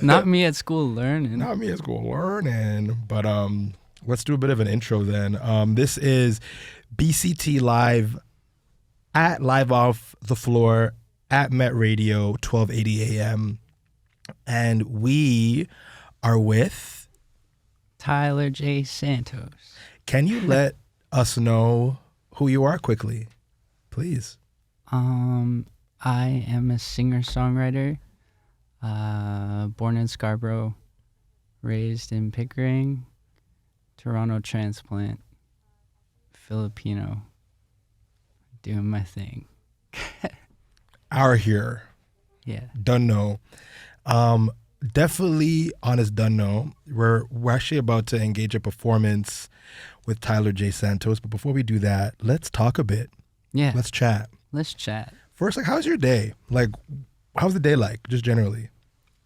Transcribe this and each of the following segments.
Not me at school learning. Not me at school learning. But let's do a bit of an intro then. This is BCT Live at Live Off the Floor at Met Radio, 1280 AM. And we are with Tylor Jay Santos. Can you let us know who you are quickly, please? I am a singer-songwriter, born in Scarborough, raised in Pickering, Toronto transplant, Filipino, doing my thing. Our here. Yeah. Done know. Definitely honest done know. We're actually about to engage a performance with Tylor Jay Santos, but before we do that, let's talk a bit. Yeah. Let's chat. Let's chat. First, like, how's your day? Like, how's the day like, just generally?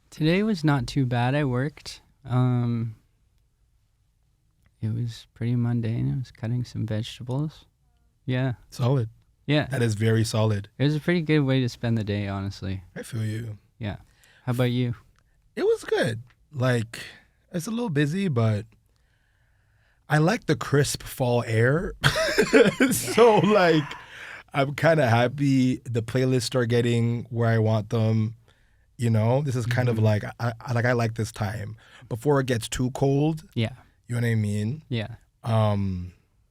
Today was not too bad. I worked. It was pretty mundane. I was cutting some vegetables. Yeah. Solid. Yeah. That is very solid. It was a pretty good way to spend the day, honestly. I feel you. Yeah. How about you? It was good. Like, it's a little busy, but I like the crisp fall air. So, like, I'm kind of happy the playlists are getting where I want them. You know, this is kind of like, I like this time before it gets too cold. Yeah. You know what I mean? Yeah.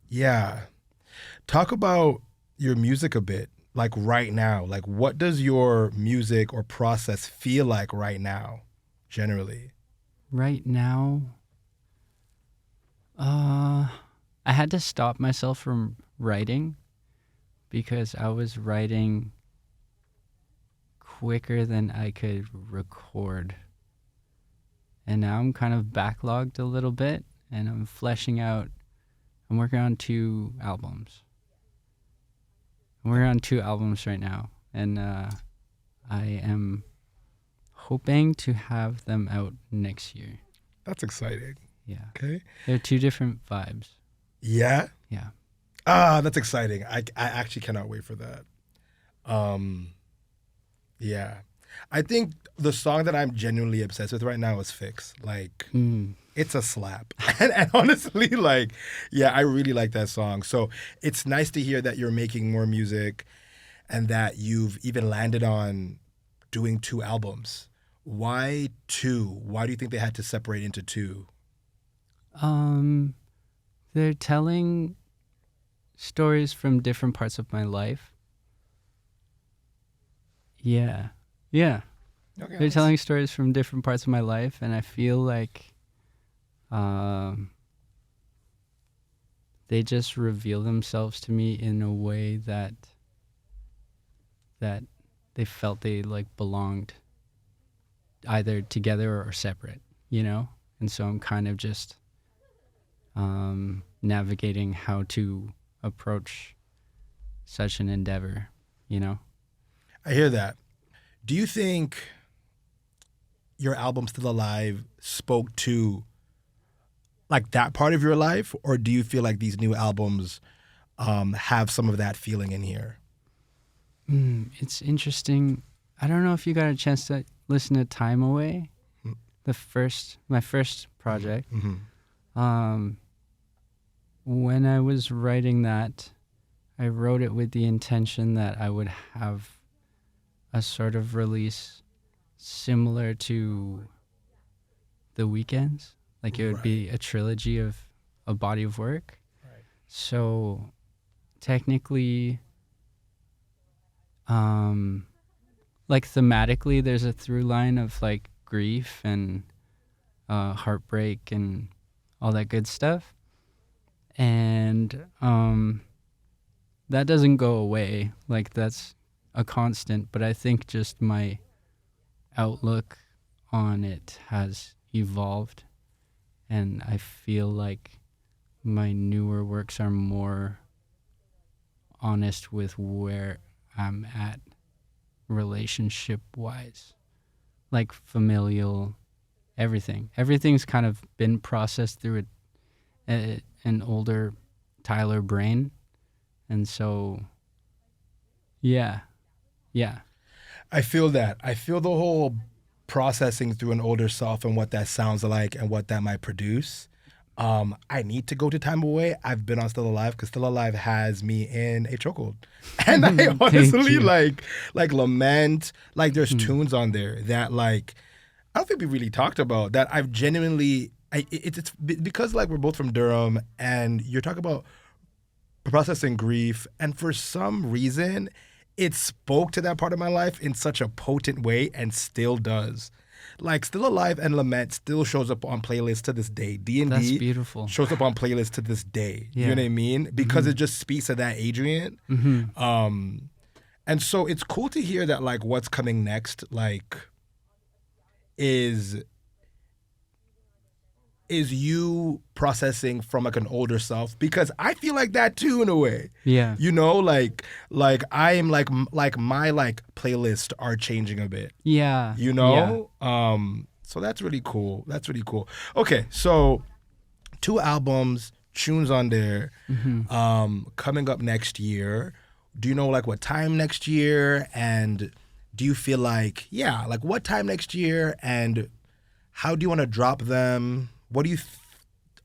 Yeah. Talk about your music a bit, like right now. Like, what does your music or process feel like right now, generally? Right now, I had to stop myself from writing because I was writing quicker than I could record. And now I'm kind of backlogged a little bit and I'm fleshing out. I'm working on 2 albums. I'm working on 2 albums right now. And I am hoping to have them out next year. That's exciting. Yeah. Okay. They're 2 different vibes. Yeah. Yeah. That's exciting. I actually cannot wait for that. Yeah. I think the song that I'm genuinely obsessed with right now is Fix. Like, it's a slap. And honestly, like, yeah, I really like that song. So it's nice to hear that you're making more music and that you've even landed on doing 2 albums. Why 2? Why do you think they had to separate into 2? They're telling stories from different parts of my life. Yeah. Yeah. Okay, They're telling stories from different parts of my life, and I feel like they just reveal themselves to me in a way that they felt they like belonged either together or separate, you know? And so I'm kind of just navigating how to approach such an endeavor, you know? I hear that. Do you think your album Still Alive spoke to like that part of your life, or do you feel like these new albums have some of that feeling in here? It's interesting. I don't know if you got a chance to listen to Time Away, my first project. Mm-hmm. When I was writing that, I wrote it with the intention that I would have a sort of release similar to The Weeknd's. Like, it would be a trilogy of a body of work. Right. So technically, like thematically, there's a through line of like grief and heartbreak and all that good stuff. And that doesn't go away. Like, that's a constant. But I think just my outlook on it has evolved. And I feel like my newer works are more honest with where I'm at relationship-wise. Like familial, everything. Everything's kind of been processed through an older Tylor brain. And so, yeah. I feel that. I feel the whole processing through an older self and what that sounds like and what that might produce. I need to go to Time Away. I've been on Still Alive because Still Alive has me in a chokehold. And I honestly like lament, like there's tunes on there that like, I don't think we really talked about that I've genuinely, it's because like we're both from Durham and you're talking about processing grief. And for some reason, it spoke to that part of my life in such a potent way and still does. Like Still Alive and Lament still shows up on playlists to this day. D&D That's beautiful. shows up on playlists to this day. Yeah. You know what I mean? Because it just speaks to that Adrian. And so it's cool to hear that like what's coming next like is you processing from like an older self, because I feel like that too in a way. Yeah. You know, like I'm like my like playlist are changing a bit. Yeah. You know? So that's really cool. That's really cool. Okay, so 2 albums, tunes on there, coming up next year. Do you know like what time next year? And do you feel like, like what time next year? And how do you want to drop them? What do you,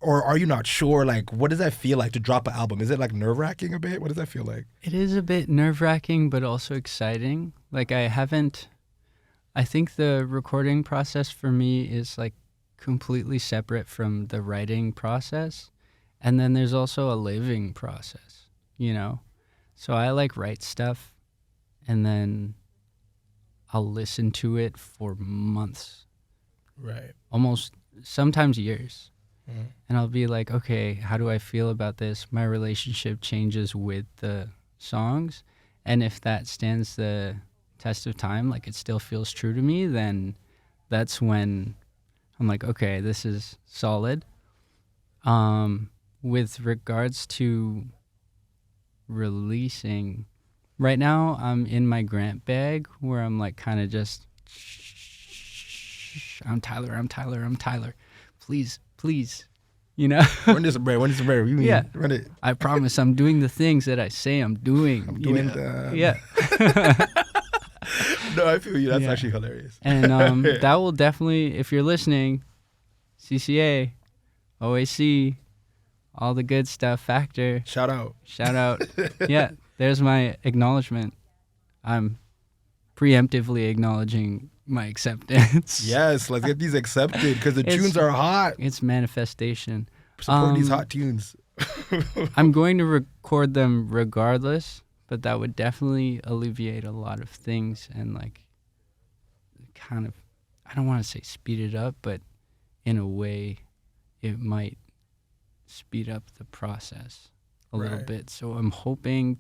or are you not sure? Like, what does that feel like to drop an album? Is it like nerve-wracking a bit? What does that feel like? It is a bit nerve-wracking, but also exciting. Like I think the recording process for me is like completely separate from the writing process. And then there's also a living process, you know? So I like write stuff and then I'll listen to it for months. Right. Almost sometimes years. And I'll be like, okay, how do I feel about this? My relationship changes with the songs. And if that stands the test of time, like it still feels true to me, then that's when I'm like, okay, this is solid. With regards to releasing, right now I'm in my grant bag where I'm like kind of just, I'm Tylor. Please, you know? Run this bread. You mean, yeah. Run it. I promise I'm doing the things that I say I'm doing. I'm doing them. Yeah. No, I feel you. That's actually hilarious. And that will definitely, if you're listening, CCA, OAC, all the good stuff, Factor. Shout out. Yeah, there's my acknowledgement. I'm preemptively acknowledging my acceptance. Yes, let's get these accepted because the tunes are hot. It's manifestation. Support these hot tunes. I'm going to record them regardless, but that would definitely alleviate a lot of things and like kind of, I don't want to say speed it up, but in a way it might speed up the process a little bit. So I'm hoping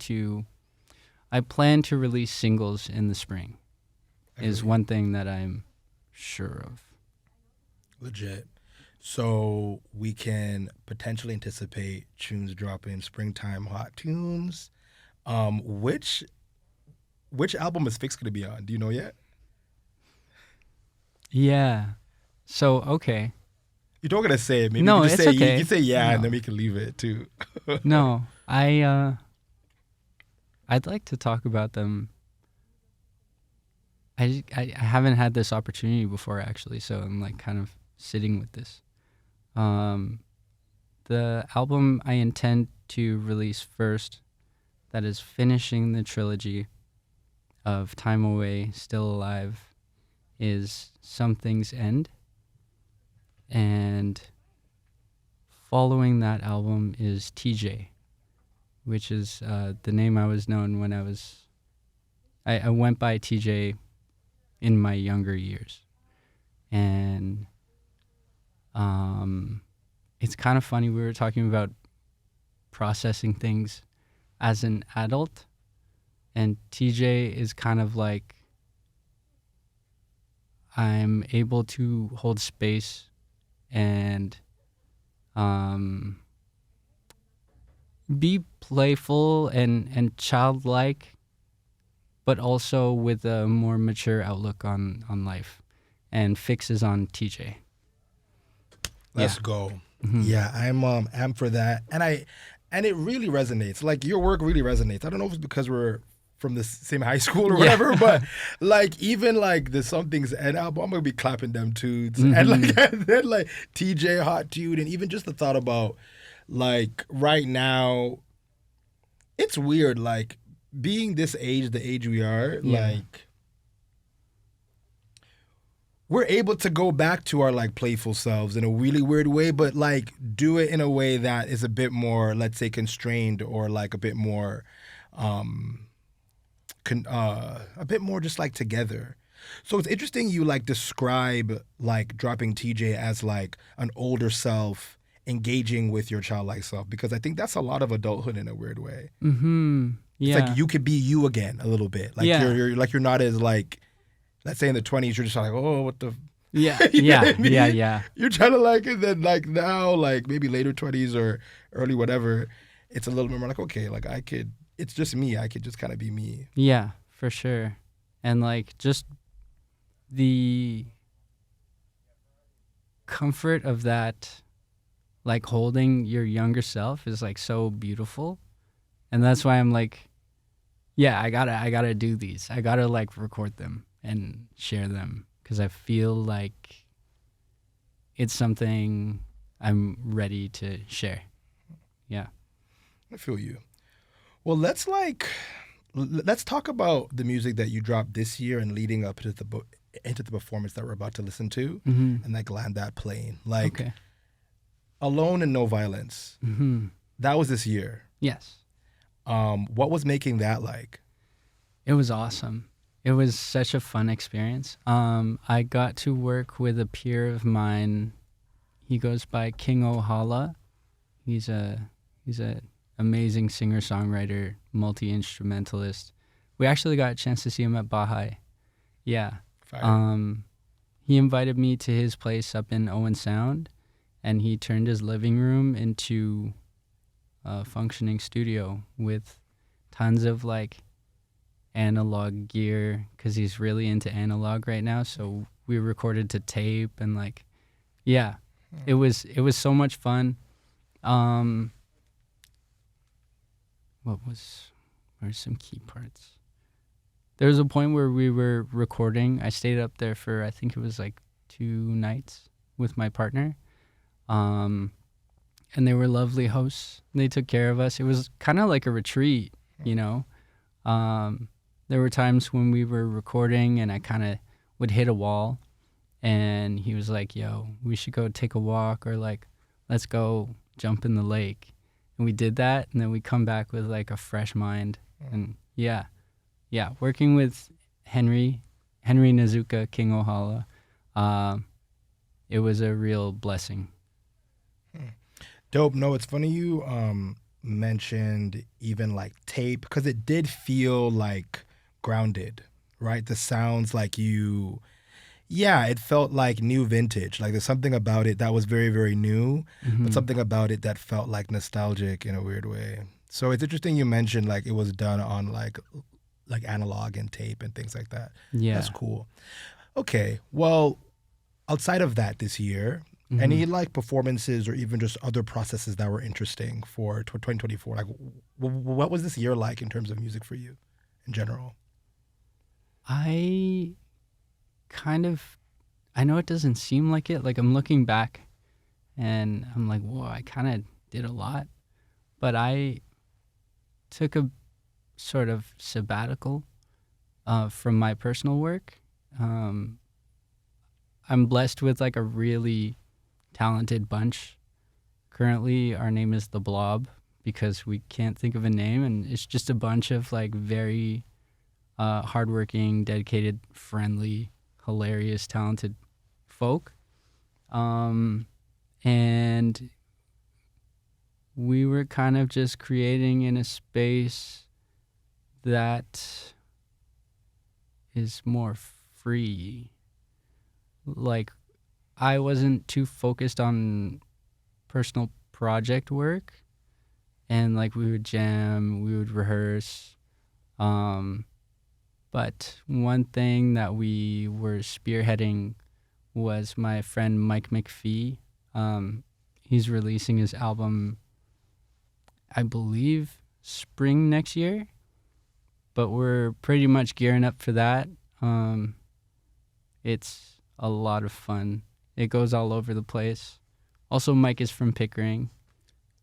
I plan to release singles in the spring. Is one thing that I'm sure of. Legit. So we can potentially anticipate tunes dropping springtime hot tunes. Which album is Fix going to be on? Do you know yet? Yeah. So, okay. You're not going to say it. Maybe no, you can just it's say, okay. You can say no. and then we can leave it too. No, I'd like to talk about them. I haven't had this opportunity before, actually, so I'm like kind of sitting with this. The album I intend to release first, that is finishing the trilogy of Time Away, Still Alive, is Some Things End. And following that album is TJ, which is the name I was known when I went by TJ in my younger years. And it's kind of funny, we were talking about processing things as an adult, and TJ is kind of like I'm able to hold space and be playful and childlike, but also with a more mature outlook on life. And Fix is on TJ. Let's go. Mm-hmm. Yeah, I'm for that. And it really resonates. Like your work really resonates. I don't know if it's because we're from the same high school or whatever. But like even like the Something's End album, I'm gonna be clapping them tunes. And like and then like TJ Hot Dude, and even just the thought about like right now, it's weird, like being this age, the age we are, like we're able to go back to our like playful selves in a really weird way, but like do it in a way that is a bit more, let's say, constrained, or like a bit more a bit more just like together. So it's interesting you like describe like dropping TJ as like an older self engaging with your childlike self, because I think that's a lot of adulthood in a weird way. Yeah. It's like you could be you again a little bit. Like you're like you're not as like, let's say in the 20s you're just like, oh, what the Yeah. you know Yeah. what I mean? Yeah. You're trying to like it, then like now, like maybe later 20s or early whatever, it's a little bit more like, okay, like I could, it's just me. I could just kind of be me. Yeah, for sure. And like just the comfort of that, like holding your younger self is like so beautiful. And that's why I'm like, yeah, I gotta do these. I gotta like record them and share them, because I feel like it's something I'm ready to share. Yeah. I feel you. Well, let's talk about the music that you dropped this year and leading up to into the performance that we're about to listen to, and like land that plane. Like Alone and No Violence. That was this year. Yes. What was making that like? It was awesome. It was such a fun experience. I got to work with a peer of mine. He goes by King Ohala. He's a amazing singer-songwriter, multi-instrumentalist. We actually got a chance to see him at Baha'i. Yeah. Fire. He invited me to his place up in Owen Sound, and he turned his living room into a functioning studio with tons of like analog gear, because he's really into analog right now. So we recorded to tape, and like, yeah, it was so much fun. What were some key parts? There was a point where we were recording. I stayed up there for, I think it was like 2 nights with my partner. And they were lovely hosts. They took care of us. It was kind of like a retreat, you know. There were times when we were recording and I kind of would hit a wall, and he was like, yo, we should go take a walk, or like, let's go jump in the lake. And we did that, and then we come back with like a fresh mind. And yeah, working with Henry Nazuka, King Ohala, it was a real blessing. Dope. No, it's funny you mentioned even like tape, because it did feel like grounded, right? The sounds like it felt like new vintage. Like there's something about it that was very, very new, but something about it that felt like nostalgic in a weird way. So it's interesting you mentioned like it was done on like analog and tape and things like that. Yeah. That's cool. Okay. Well, outside of that this year, any like performances or even just other processes that were interesting for 2024? Like what was this year like in terms of music for you in general? I know it doesn't seem like it. Like I'm looking back and I'm like, whoa, I kind of did a lot. But I took a sort of sabbatical from my personal work. I'm blessed with like a really talented bunch. Currently, our name is The Blob because we can't think of a name, and it's just a bunch of like very hardworking, dedicated, friendly, hilarious, talented folk. And we were kind of just creating in a space that is more free. Like, I wasn't too focused on personal project work, and like we would jam, we would rehearse. But one thing that we were spearheading was my friend Mike McPhee. He's releasing his album, I believe, spring next year. but we're pretty much gearing up for that. It's a lot of fun. It goes all over the place. Also, Mike is from Pickering.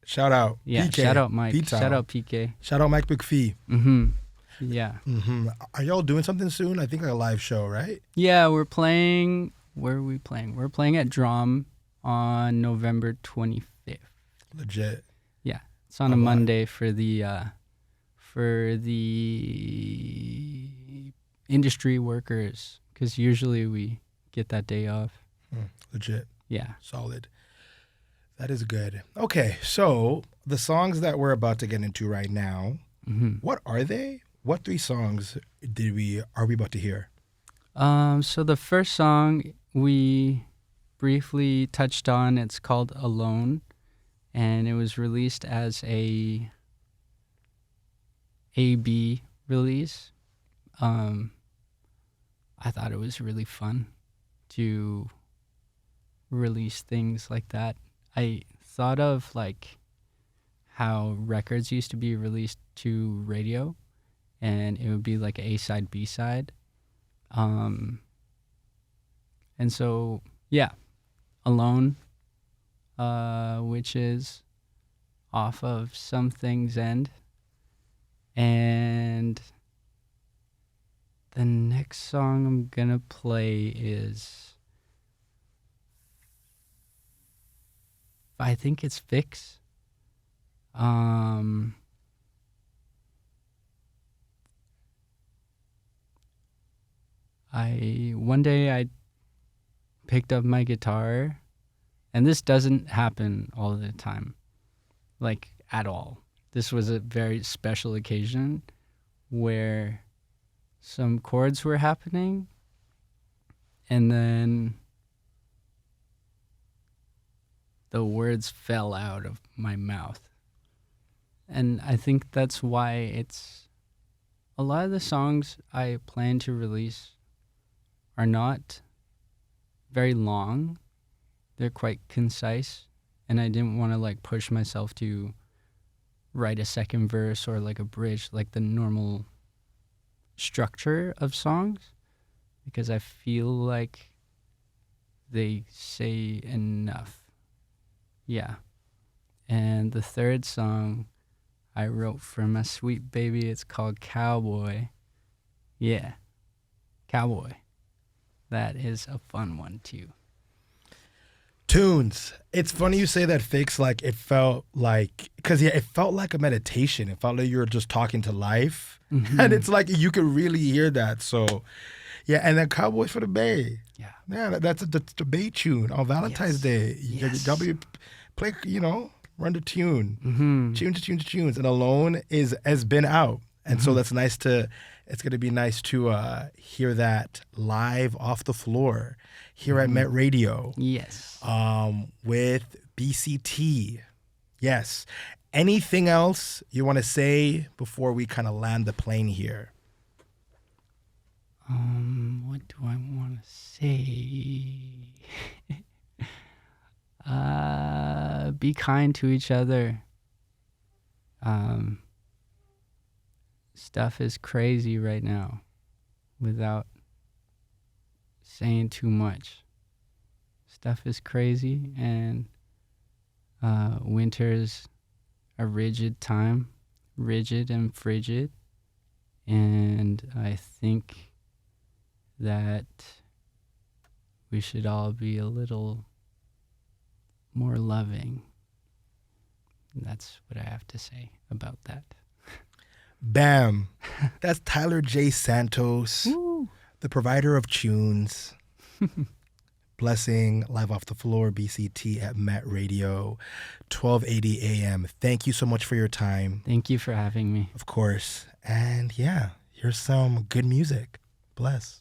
Shout out. Yeah, PK. shout out Mike. P-Town. Shout out PK. Shout out Mike McPhee. Yeah. Are y'all doing something soon? I think like a live show, right? Yeah, we're playing. Where are we playing? We're playing at Drum on November 25th. Legit. Yeah, it's on a Monday for the industry workers, because usually we get that day off. Legit. Yeah. Solid. That is good. Okay, so the songs that we're about to get into right now, what are they? What 3 songs are we about to hear? So the first song we briefly touched on, it's called Alone, and it was released as a AB release. I thought it was really fun to release things like that. I thought of like how records used to be released to radio, and it would be like A-side, B-side. And so, yeah, Alone, which is off of Some Things End. And the next song I'm gonna play is, I think it's Fix. One day I picked up my guitar, and this doesn't happen all the time, like at all. This was a very special occasion where some chords were happening, and then the words fell out of my mouth. And I think that's why it's a lot of the songs I plan to release are not very long. They're quite concise, and I didn't want to like push myself to write a second verse or like a bridge, like the normal structure of songs, because I feel like they say enough. Yeah. And the third song I wrote for my sweet baby, it's called Cowboy. Yeah, Cowboy. That is a fun one too. Tunes. It's funny you say that, Fix. Like it felt like, because it felt like a meditation. It felt like you were just talking to life. And it's like you could really hear that. So yeah, and then Cowboy for the Bay. Yeah, that's the Bay tune on Valentine's Day. W play, run the tune. Tune to tunes. And Alone has been out. And so it's going to be nice to hear that live off the floor here at Met Radio. Yes. With BCT. Yes. Anything else you want to say before we kind of land the plane here? What do I want to say? Be kind to each other. Stuff is crazy right now, without saying too much. Stuff is crazy, and winter's a rigid time, rigid and frigid, and I think that we should all be a little more loving. That's what I have to say about that. Bam. That's Tylor Jay Santos, Woo. the provider of tunes. Blessing, live off the floor, BCT at Met Radio, 1280 a.m. Thank you so much for your time. Thank you for having me. Of course. And yeah, here's some good music. Bless.